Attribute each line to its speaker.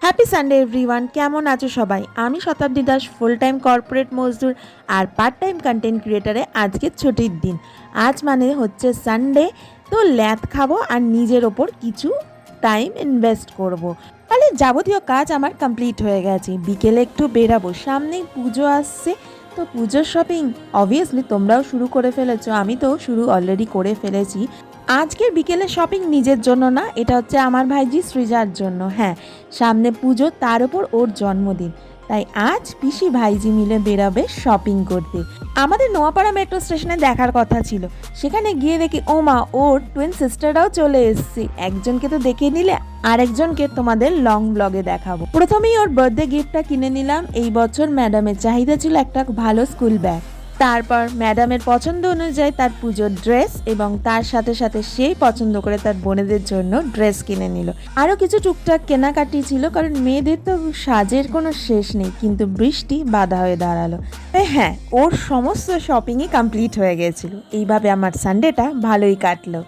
Speaker 1: Happy Sunday everyone, কেমন আছো সবাই? আমি শতাব্দী দাস, ফুল টাইম কর্পোরেট মজদুর আর পার্ট টাইম কন্টেন্ট ক্রিয়েটারে আজকে ছুটির দিন। আজ মানে হচ্ছে সানডে, তো ল্যাদ খাবো আর নিজের ওপর কিছু টাইম ইনভেস্ট করব। ফলে যাবতীয় কাজ আমার কমপ্লিট হয়ে গেছে। বিকেলে একটু বেরাবো, সামনেই পুজো আসছে, তো পুজোর শপিং অবভিয়াসলি তোমরাও শুরু করে ফেলেছো, আমি তো শুরু অলরেডি করে ফেলেছি। আজকের বিকেলে শপিং নিজের জন্য না, এটা হচ্ছে আমার ভাইজি সৃজার জন্য। হ্যাঁ, সামনে পুজো, তার উপর ওর জন্মদিন, তাই আজ পিসি ভাইজি মিলে বেরাবে শপিং করতে। আমাদের নোয়াপাড়া মেট্রো স্টেশনে দেখার কথা ছিল, সেখানে গিয়ে দেখি ও মা, ওর টুইন সিস্টাররাও চলে এসেছে। একজনকে তো দেখে নিলে, আরেকজনকে তোমাদের লং ব্লগে দেখাবো। প্রথমেই ওর বার্থডে গিফটটা কিনে নিলাম। এই বছর ম্যাডামের চাহিদা ছিল একটা ভালো স্কুল ব্যাগ। তারপর ম্যাডামের পছন্দ অনুযায়ী তার পুজোর ড্রেস, এবং তার সাথে সাথে সেই পছন্দ করে তার বোনেদের জন্য ড্রেস কিনে নিল। আরও কিছু টুকটাক কেনাকাটি ছিল, কারণ মেয়েদের তো সাজের কোনো শেষ নেই। কিন্তু বৃষ্টি বাধা হয়ে দাঁড়ালো। হ্যাঁ, ওর সমস্ত শপিংই কমপ্লিট হয়ে গেছিল। এইভাবে আমার সানডেটা ভালোই কাটলো।